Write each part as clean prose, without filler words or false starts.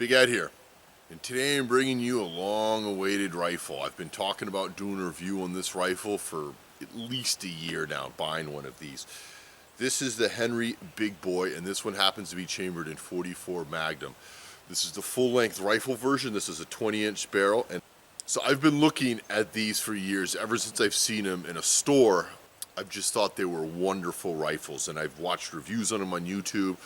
Big Ed here, and today I'm bringing you a long-awaited rifle. I've been talking about doing a review on this rifle for at least a year now, buying one of these. This is the Henry Big Boy, and this one happens to be chambered in .44 Magnum. This is the full-length rifle version. This is a 20-inch barrel, and so I've been looking at these for years. Ever since I've seen them in a store, I've just thought they were wonderful rifles, and I've watched reviews on them on YouTube.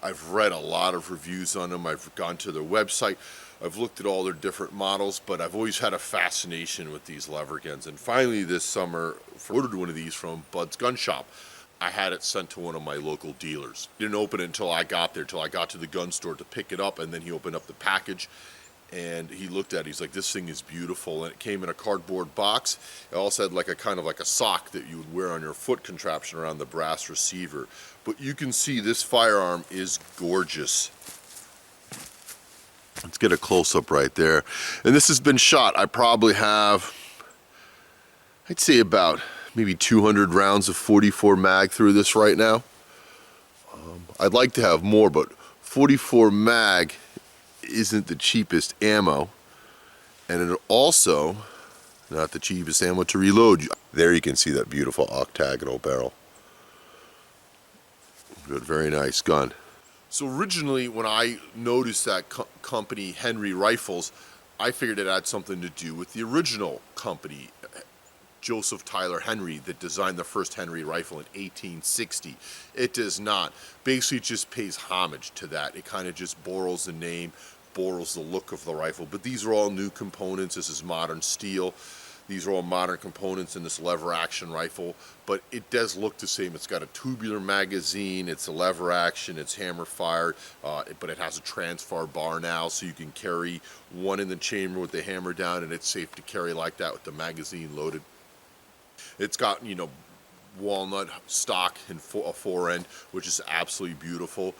I've read a lot of reviews on them. I've gone to their website. I've looked at all their different models, but I've always had a fascination with these lever guns. And finally this summer, I ordered one of these from Bud's Gun Shop. I had it sent to one of my local dealers. Didn't open it until I got there, until I got to the gun store to pick it up, and then he opened up the package and he looked at it. He's like, this thing is beautiful. And it came in a cardboard box. It also had like a kind of like a sock that you would wear on your foot contraption around the brass receiver. But you can see this firearm is gorgeous. Let's get a close-up right there. And this has been shot. I probably have, I'd say about maybe 200 rounds of .44 mag through this right now. I'd like to have more, but .44 mag isn't the cheapest ammo, and it also not the cheapest ammo to reload. There you can see that beautiful octagonal barrel. Good, very nice gun. So originally when I noticed that company Henry Rifles, I figured it had something to do with the original company, Joseph Tyler Henry, that designed the first Henry rifle in 1860. It does not. Basically it just pays homage to that. It kind of just borrows the name, borrows the look of the rifle. But these are all new components. This is modern steel. These are all modern components in this lever action rifle, but it does look the same. It's got a tubular magazine, it's a lever action, it's hammer fired, but it has a transfer bar now, so you can carry one in the chamber with the hammer down, and it's safe to carry like that with the magazine loaded. It's got, you know, walnut stock and a fore-end, which is absolutely beautiful.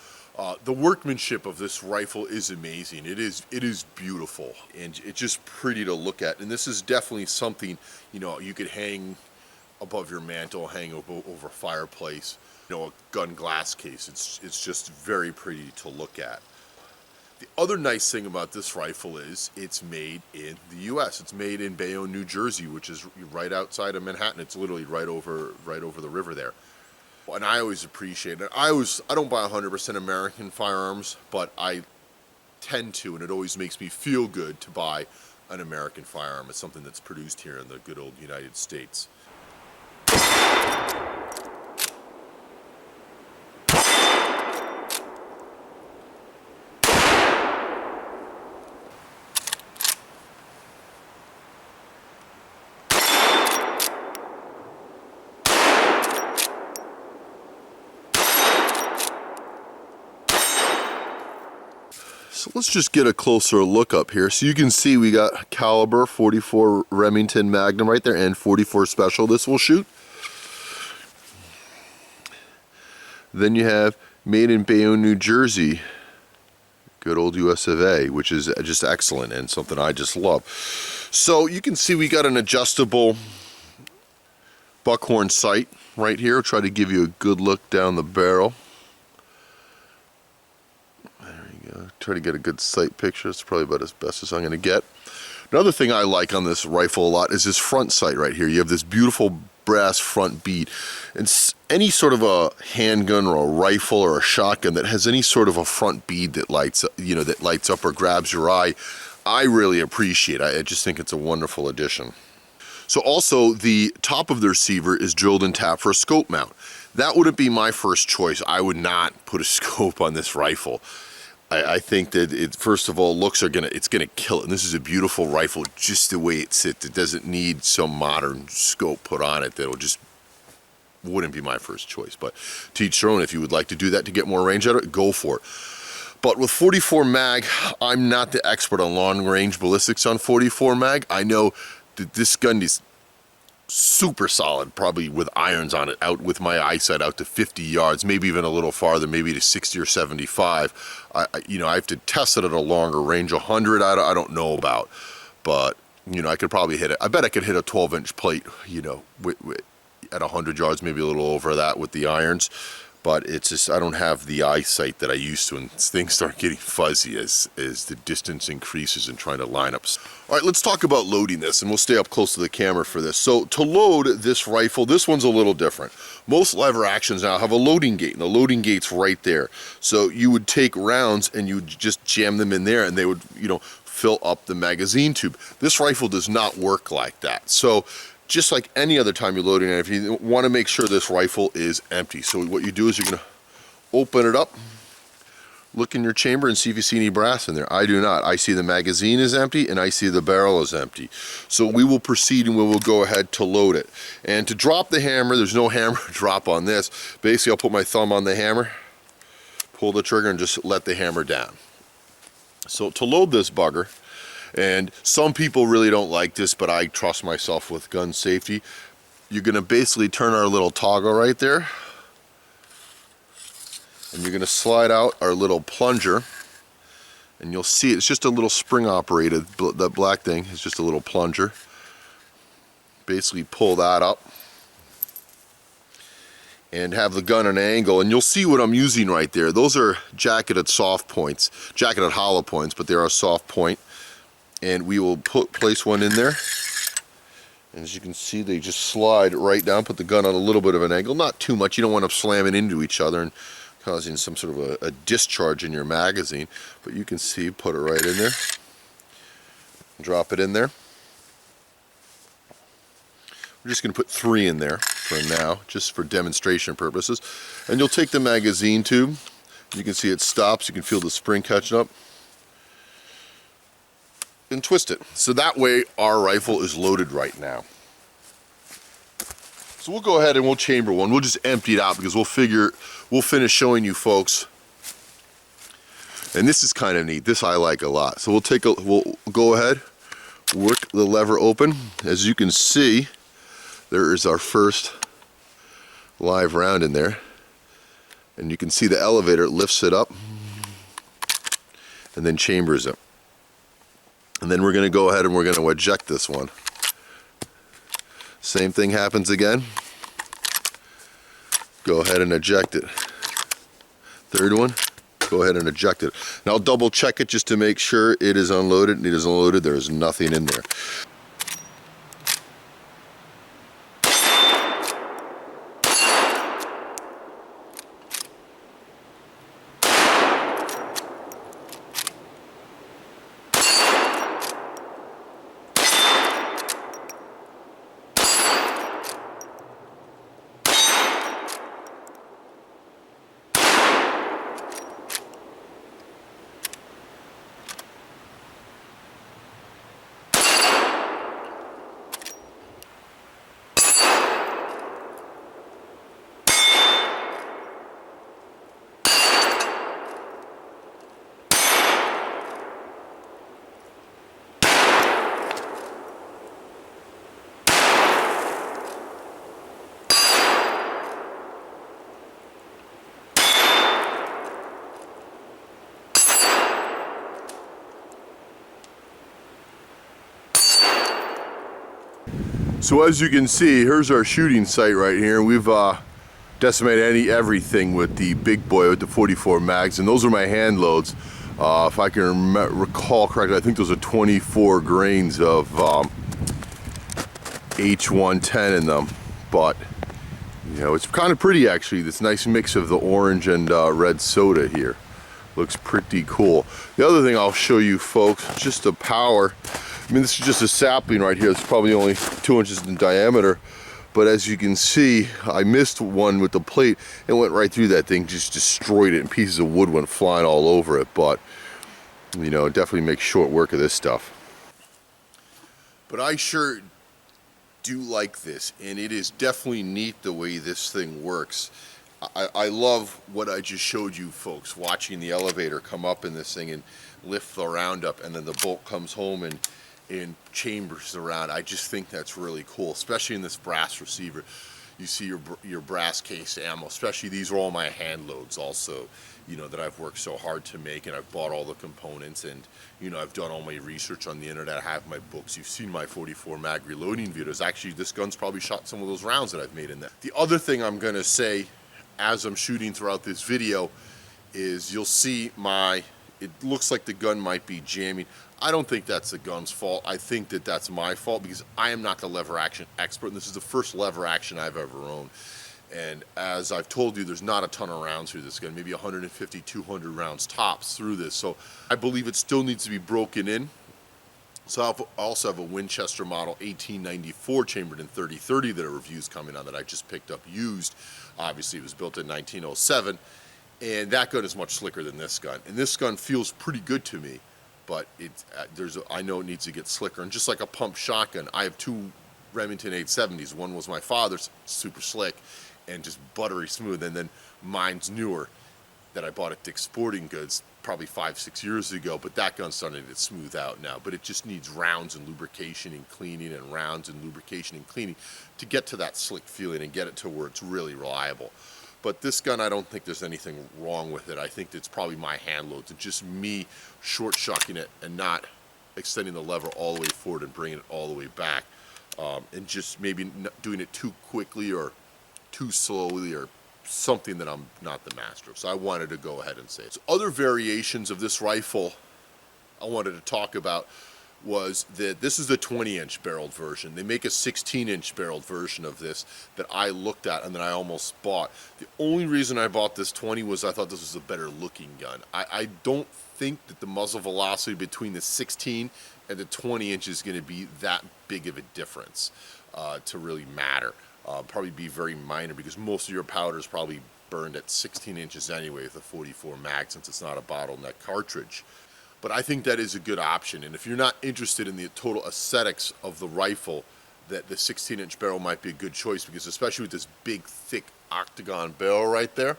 The workmanship of this rifle is amazing. It is beautiful, and it's just pretty to look at. And this is definitely something, you know, you could hang above your mantle, hang over a fireplace, you know, a gun glass case. It's just very pretty to look at. The other nice thing about this rifle is it's made in the U.S. It's made in Bayonne, New Jersey, which is right outside of Manhattan. It's literally right over the river there. And I always appreciate it. I don't buy 100% American firearms, but I tend to, and it always makes me feel good to buy an American firearm. It's something that's produced here in the good old United States. So let's just get a closer look up here. So you can see we got caliber .44 Remington Magnum right there and .44 Special this will shoot. Then you have made in Bayonne, New Jersey. Good old US of A, which is just excellent and something I just love. So you can see we got an adjustable buckhorn sight right here. I'll try to give you a good look down the barrel. Try to get a good sight picture. It's probably about as best as I'm going to get. Another thing I like on this rifle a lot is this front sight right here. You have this beautiful brass front bead. And any sort of a handgun or a rifle or a shotgun that has any sort of a front bead that lights up or grabs your eye, I really appreciate. I just think it's a wonderful addition. So also the top of the receiver is drilled and tapped for a scope mount. That wouldn't be my first choice. I would not put a scope on this rifle. I think that it, first of all, it's gonna kill it. And this is a beautiful rifle, just the way it sits. It doesn't need some modern scope put on it wouldn't be my first choice. But to each their own. If you would like to do that to get more range out of it, go for it. But with .44 mag, I'm not the expert on long range ballistics on .44 mag. I know that this gun is super solid, probably with irons on it, out with my eyesight out to 50 yards, maybe even a little farther, maybe to 60 or 75. I have to test it at a longer range. 100, I don't know about, but I could probably hit it. I bet I could hit a 12-inch plate, at 100 yards, maybe a little over that with the irons. but it's just I don't have the eyesight that I used to, and things start getting fuzzy as the distance increases and trying to line up. All right, let's talk about loading this, and we'll stay up close to the camera for this. So to load this rifle, this one's a little different. Most lever actions now have a loading gate, and the loading gate's right there. So you would take rounds and you would just jam them in there, and they would, you know, fill up the magazine tube. This rifle does not work like that. So just like any other time you're loading it, if you want to make sure this rifle is empty. So what you do is you're going to open it up, look in your chamber and see if you see any brass in there. I do not. I see the magazine is empty and I see the barrel is empty. So we will proceed and we will go ahead to load it. And to drop the hammer, there's no hammer drop on this. Basically, I'll put my thumb on the hammer, pull the trigger, and just let the hammer down. So to load this bugger, and some people really don't like this, but I trust myself with gun safety, you're going to basically turn our little toggle right there, and you're going to slide out our little plunger, and you'll see it's just a little spring operated, that black thing is just a little plunger. Basically pull that up and have the gun at an angle, and you'll see what I'm using right there. Those are jacketed soft points, jacketed hollow points, but they're a soft point. And we will place one in there. And as you can see, they just slide right down, put the gun on a little bit of an angle, not too much. You don't want them slamming into each other and causing some sort of a discharge in your magazine. But you can see, put it right in there. Drop it in there. We're just going to put 3 in there for now, just for demonstration purposes. And you'll take the magazine tube. You can see it stops. You can feel the spring catching up. And twist it. So that way our rifle is loaded right now. So we'll go ahead and we'll chamber one. We'll just empty it out because we'll finish showing you folks. And this is kind of neat. This I like a lot. So we'll go ahead, work the lever open. As you can see, there is our first live round in there. And you can see the elevator lifts it up and then chambers it. And then we're going to go ahead and we're going to eject this one. Same thing happens again. Go ahead and eject it. Third one, go ahead and eject it. Now I'll double check it just to make sure it is unloaded. It is unloaded. There is nothing in there. So as you can see, here's our shooting site right here. We've decimated everything with the big boy with the 44 mags, and those are my hand loads. If I can recall correctly, I think those are 24 grains of H110 in them. But you know, it's kind of pretty actually. This nice mix of the orange and red soda here looks pretty cool. The other thing I'll show you folks, just the power. I mean, this is just a sapling right here. It's probably only 2 inches in diameter, but as you can see, I missed one with the plate and went right through that thing, just destroyed it, and pieces of wood went flying all over it. But you know, definitely make short work of this stuff. But I sure do like this, and it is definitely neat the way this thing works. I love what I just showed you folks, watching the elevator come up in this thing and lift the round up, and then the bolt comes home and chambers around. I just think that's really cool, especially in this brass receiver. You see your brass case ammo, especially these are all my hand loads also, you know, that I've worked so hard to make, and I've bought all the components, and you know, I've done all my research on the internet. I have my books. You've seen my 44 mag reloading videos. Actually, this gun's probably shot some of those rounds that I've made in that. The other thing I'm gonna say as I'm shooting throughout this video is you'll see it looks like the gun might be jamming. I don't think that's the gun's fault. I think that that's my fault because I am not the lever action expert, and this is the first lever action I've ever owned. And as I've told you, there's not a ton of rounds through this gun, maybe 150, 200 rounds tops through this. So I believe it still needs to be broken in. So I also have a Winchester model 1894 chambered in 30-30 that a review's coming on that I just picked up used. Obviously it was built in 1907, and that gun is much slicker than this gun. And this gun feels pretty good to me, but I know it needs to get slicker. And just like a pump shotgun, I have two Remington 870s. One was my father's, super slick and just buttery smooth, and then mine's newer that I bought at Dick's Sporting Goods probably 5-6 years ago, but that gun's starting to smooth out now. But it just needs rounds and lubrication and cleaning and rounds and lubrication and cleaning to get to that slick feeling and get it to where it's really reliable. But this gun, I don't think there's anything wrong with it. I think it's probably my hand loads and just me short shucking it and not extending the lever all the way forward and bringing it all the way back, and just maybe doing it too quickly or too slowly or something that I'm not the master of. So I wanted to go ahead and say it. So other variations of this rifle I wanted to talk about was that this is the 20-inch barreled version. They make a 16-inch barreled version of this that I looked at and that I almost bought. The only reason I bought this 20 was I thought this was a better looking gun. I don't think that the muzzle velocity between the 16 and the 20 inch is going to be that big of a difference to really matter. Probably be very minor because most of your powder is probably burned at 16 inches anyway with a 44 mag, since it's not a bottleneck cartridge. But I think that is a good option, and if you're not interested in the total aesthetics of the rifle, that the 16-inch barrel might be a good choice, because especially with this big, thick octagon barrel right there,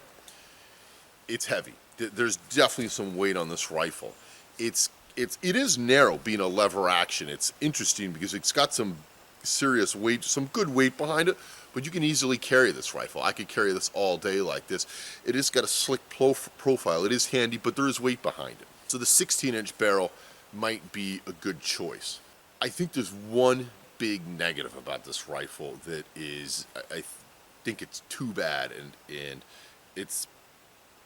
it's heavy. There's definitely some weight on this rifle. It is narrow, being a lever action. It's interesting because it's got some serious weight, some good weight behind it, but you can easily carry this rifle. I could carry this all day like this. It has got a slick profile. It is handy, but there is weight behind it. So the 16-inch barrel might be a good choice. I think there's one big negative about this rifle that is, I think it's too bad, and it's,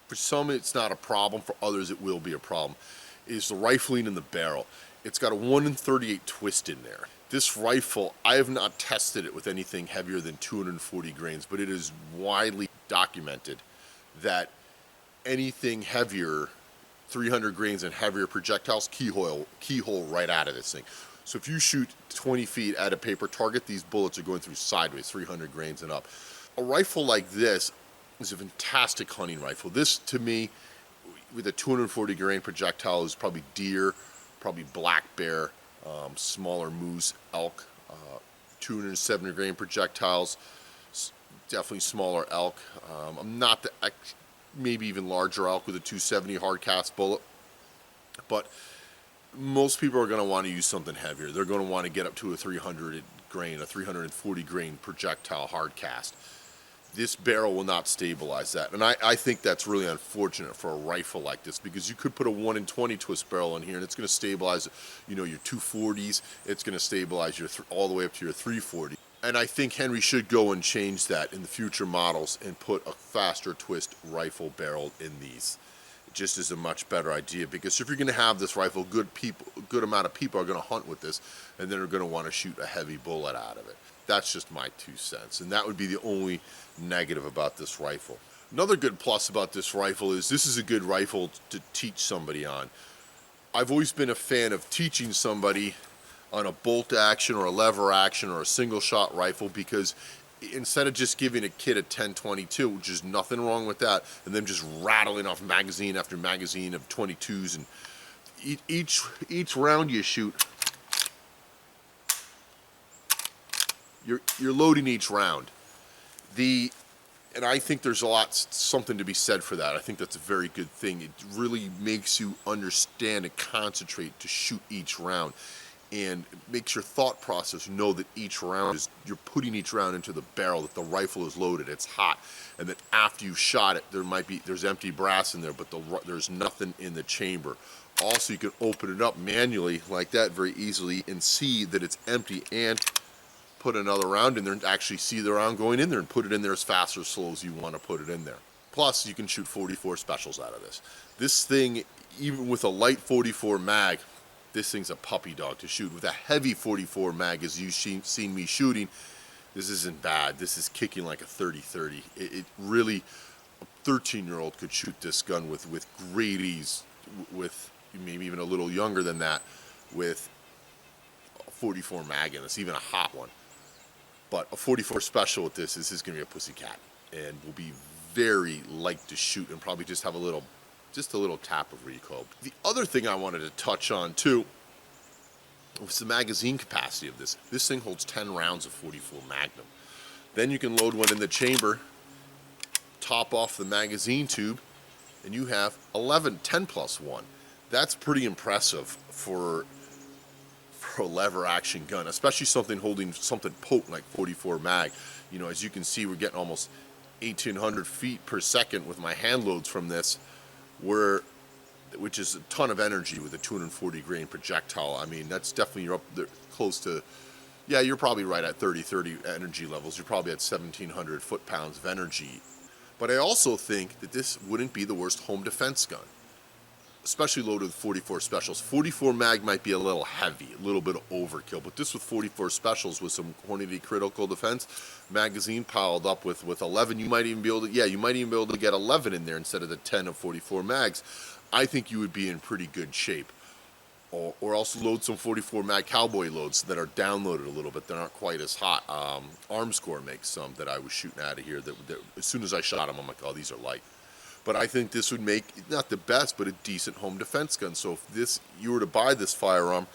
for some it's not a problem, for others it will be a problem, is the rifling in the barrel. It's got a 1 in 38 twist in there. This rifle, I have not tested it with anything heavier than 240 grains, but it is widely documented that anything heavier, 300 grains and heavier projectiles, keyhole right out of this thing. So if you shoot 20 feet at a paper target, these bullets are going through sideways, 300 grains and up. A rifle like this is a fantastic hunting rifle. This, to me, with a 240 grain projectile, is probably deer, probably black bear, smaller moose, elk. 270 grain projectiles, definitely smaller elk. I'm not the maybe even larger elk with a 270 hard cast bullet, but most people are going to want to use something heavier. They're going to want to get up to a 300 grain, a 340 grain projectile hard cast. This barrel will not stabilize that, and I think that's really unfortunate for a rifle like this, because you could put a 1 in 20 twist barrel in here and it's going to stabilize, you know, your 240s. It's going to stabilize your all the way up to your 340. And I think Henry should go and change that in the future models and put a faster twist rifle barrel in these. It just is a much better idea, because if you're going to have this rifle, good amount of people are going to hunt with this, and then are going to want to shoot a heavy bullet out of it. That's just my 2 cents, and that would be the only negative about this rifle. Another good plus about this rifle is this is a good rifle to teach somebody on. I've always been a fan of teaching somebody on a bolt action or a lever action or a single shot rifle, because instead of just giving a kid a 10-22, which is nothing wrong with that, and them just rattling off magazine after magazine of 22s, and each round you shoot, you're loading each round. And I think there's something to be said for that. I think that's a very good thing. It really makes you understand and concentrate to shoot each round, and it makes your thought process know that each round is, you're putting each round into the barrel, that the rifle is loaded, it's hot, and that after you've shot it, there's empty brass in there, but there's nothing in the chamber. Also, you can open it up manually like that very easily and see that it's empty, and put another round in there and actually see the round going in there and put it in there as fast or slow as you want to put it in there. Plus, you can shoot 44 specials out of this. This thing, even with a light 44 mag, this thing's a puppy dog to shoot. With a heavy 44 mag, as you've seen me shooting, this isn't bad. This is kicking like a 30-30. It really, a 13-year-old could shoot this gun with great ease, with maybe even a little younger than that, with a 44 mag in this, even a hot one. But a 44 special with this is going to be a pussycat, and will be very light to shoot and probably just have a little tap of recoil. The other thing I wanted to touch on too was the magazine capacity of this. This thing holds 10 rounds of 44 Magnum. Then you can load one in the chamber, top off the magazine tube, and you have 10 plus 1. That's pretty impressive for a lever action gun, especially something holding something potent like 44 mag. You know, as you can see, we're getting almost 1,800 feet per second with my hand loads from this, which is a ton of energy with a 240 grain projectile. I mean, that's definitely, you're up there close to, yeah, you're probably right at 30 energy levels. You're probably at 1,700 foot-pounds of energy. But I also think that this wouldn't be the worst home defense gun, especially loaded with 44 specials. 44 mag might be a little heavy, a little bit of overkill, but this with 44 specials with some quantity critical defense, magazine piled up with 11, you might even be able to get 11 in there instead of the 10 of 44 mags. I think you would be in pretty good shape. Or also load some 44 mag cowboy loads that are downloaded a little bit. They're not quite as hot. Armscore makes some that I was shooting out of here that as soon as I shot them, I'm like, oh, these are light. But I think this would make, not the best, but a decent home defense gun. So if you were to buy this firearm,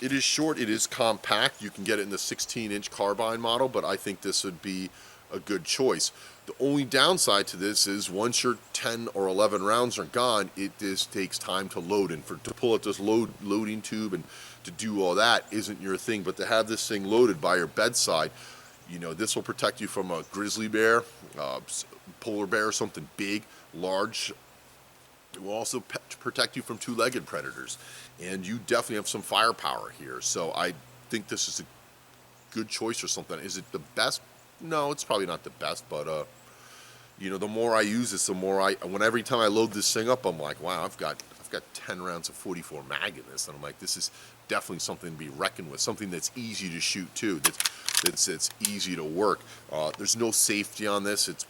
it is short, it is compact. You can get it in the 16-inch carbine model, but I think this would be a good choice. The only downside to this is once your 10 or 11 rounds are gone, it just takes time to load. And to pull out this loading tube and to do all that isn't your thing. But to have this thing loaded by your bedside, you know, this will protect you from a grizzly bear, polar bear, something big, large. It will also protect you from two-legged predators, and you definitely have some firepower here. So I think this is a good choice for something. Is it the best? No, it's probably not the best, but you know, the more I use this, the more every time I load this thing up, I'm like, wow, I've got 10 rounds of 44 mag in this, and I'm like, this is definitely something to be reckoned with, something that's easy to shoot too, that's easy to work. There's no safety on this. It's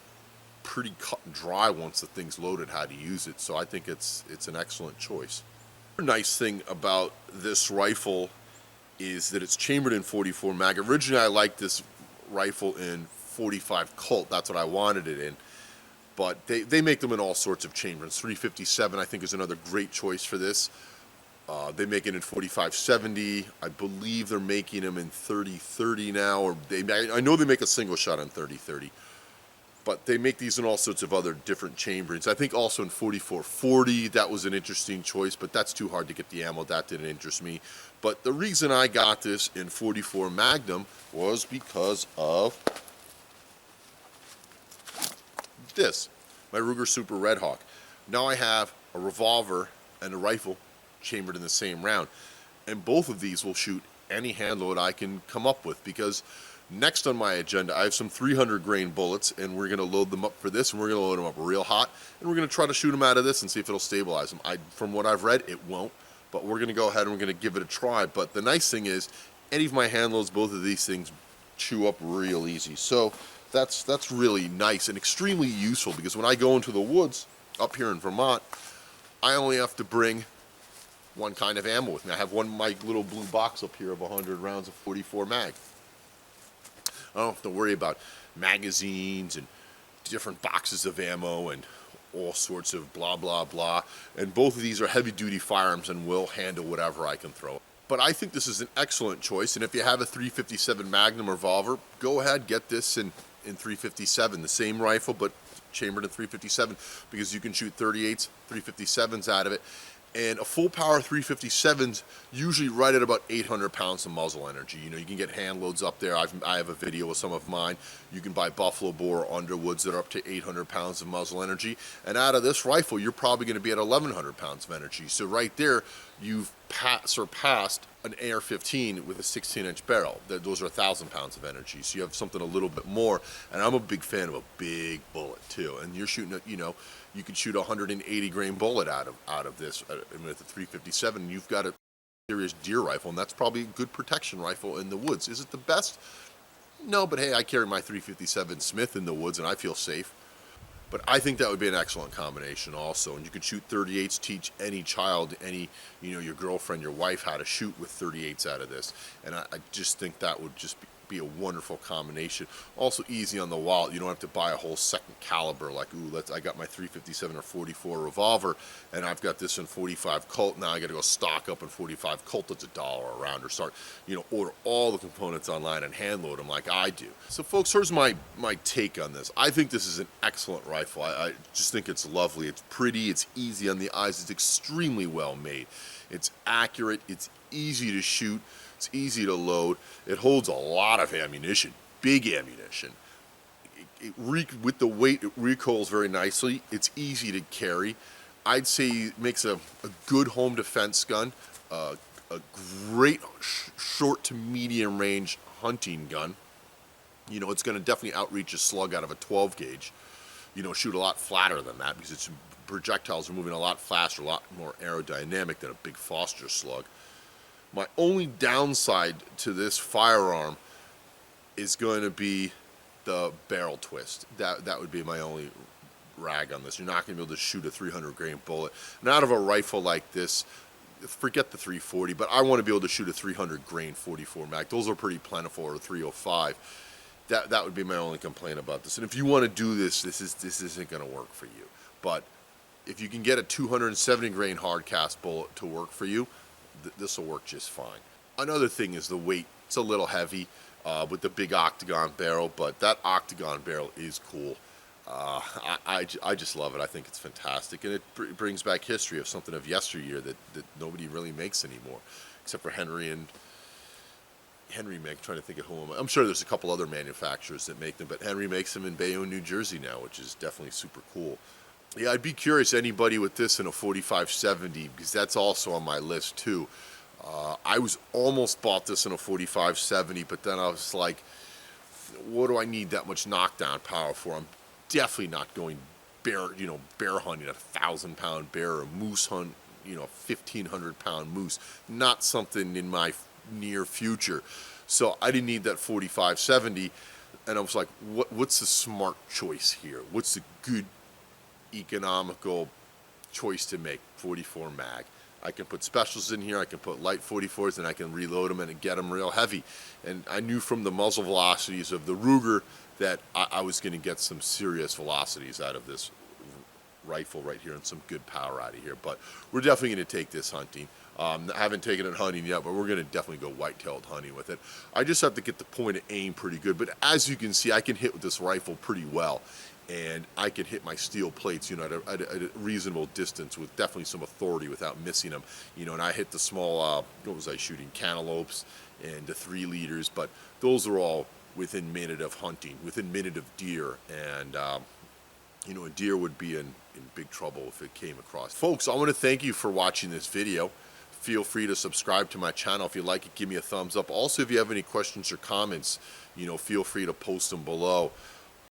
pretty cut and dry once the thing's loaded how to use it, so I think it's an excellent choice. Another nice thing about this rifle is that it's chambered in 44 mag. Originally I liked this rifle in 45 Colt, that's what I wanted it in, but they make them in all sorts of chambers. 357 I think is another great choice for this. They make it in 45-70. I believe they're making them in 30-30 now, or I know they make a single shot on 30-30. But they make these in all sorts of other different chamberings. I think also in 44-40, that was an interesting choice, but that's too hard to get the ammo. That didn't interest me. But the reason I got this in 44 Magnum was because of this, my Ruger Super Red Hawk. Now I have a revolver and a rifle chambered in the same round. And both of these will shoot any hand load I can come up with, because next on my agenda, I have some 300 grain bullets, and we're going to load them up for this, and we're going to load them up real hot, and we're going to try to shoot them out of this and see if it'll stabilize them. From what I've read, it won't, but we're going to go ahead and we're going to give it a try. But the nice thing is, any of my hand loads, both of these things chew up real easy. So that's really nice and extremely useful, because when I go into the woods up here in Vermont, I only have to bring one kind of ammo with me. I have my little blue box up here of 100 rounds of 44 mag. I don't have to worry about magazines and different boxes of ammo and all sorts of blah, blah, blah. And both of these are heavy-duty firearms and will handle whatever I can throw. But I think this is an excellent choice. And if you have a 357 Magnum revolver, go ahead, get this in 357. The same rifle, but chambered in 357, because you can shoot 38s, 357s out of it. And a full power 357's usually right at about 800 pounds of muzzle energy. You know, you can get hand loads up there. I have a video with some of mine. You can buy Buffalo Bore or Underwoods that are up to 800 pounds of muzzle energy. And out of this rifle, you're probably going to be at 1,100 pounds of energy. So right there, you've surpassed an AR-15 with a 16-inch barrel. Those are 1,000 pounds of energy. So you have something a little bit more. And I'm a big fan of a big bullet too. And you're shooting, you know, you could shoot a 180 grain bullet out of this with a 357. You've got a serious deer rifle, and that's probably a good protection rifle in the woods. Is it the best? No, but hey, I carry my 357 Smith in the woods, and I feel safe. But I think that would be an excellent combination also. And you could shoot 38s, teach any child, you know, your girlfriend, your wife, how to shoot with 38s out of this. And I just think that would just be a wonderful combination. Also easy on the wallet. You don't have to buy a whole second caliber like, ooh, I got my 357 or 44 revolver, and I've got this in 45 Colt. Now I got to go stock up in 45 Colt that's $1 a round, or start, you know, order all the components online and hand load them like I do. So folks, here's my take on this. I think this is an excellent rifle. I just think it's lovely. It's pretty. It's easy on the eyes. It's extremely well made. It's accurate. It's easy to shoot. It's easy to load. It holds a lot of ammunition, big ammunition. With the weight, it recoils very nicely. It's easy to carry. I'd say it makes a good home defense gun, a great short to medium range hunting gun. You know, it's going to definitely outreach a slug out of a 12 gauge. You know, shoot a lot flatter than that because its projectiles are moving a lot faster, a lot more aerodynamic than a big Foster slug. My only downside to this firearm is going to be the barrel twist. That would be my only rag on this. You're not going to be able to shoot a 300 grain bullet. And out of a rifle like this, forget the 340, but I want to be able to shoot a 300 grain 44 mag. Those are pretty plentiful, or 305. That would be my only complaint about this. And if you want to do this, this isn't going to work for you. But if you can get a 270 grain hard cast bullet to work for you, this will work just fine. Another thing is the weight. It's a little heavy with the big octagon barrel, but that octagon barrel is cool. I just love it. I think it's fantastic, and it brings back history of something of yesteryear that nobody really makes anymore, except for Henry trying to think of whom. I'm sure there's a couple other manufacturers that make them, but Henry makes them in Bayonne, New Jersey now, which is definitely super cool. Yeah, I'd be curious, anybody with this in a 4570, because that's also on my list too. I was almost bought this in a 4570, but then I was like, what do I need that much knockdown power for? I'm definitely not going bear hunting a 1,000-pound bear, or moose hunt, you know, a 1,500-pound moose. Not something in my near future. So I didn't need that 4570, and I was like, what's the smart choice here? What's the good economical choice to make? 44 mag. I can put specials in here, I can put light 44s, and I can reload them and get them real heavy. And I knew from the muzzle velocities of the Ruger that I was going to get some serious velocities out of this rifle right here and some good power out of here. But we're definitely going to take this hunting. I haven't taken it hunting yet, but we're going to definitely go white-tailed hunting with it. I just have to get the point of aim pretty good. But as you can see, I can hit with this rifle pretty well. And I can hit my steel plates, you know, at a reasonable distance with definitely some authority without missing them. You know, and I hit the small, what was I shooting? Cantaloupes and the 3 liters, but those are all within minute of hunting, within minute of deer. And, you know, a deer would be in big trouble if it came across. Folks, I want to thank you for watching this video. Feel free to subscribe to my channel. If you like it, give me a thumbs up. Also, if you have any questions or comments, you know, feel free to post them below.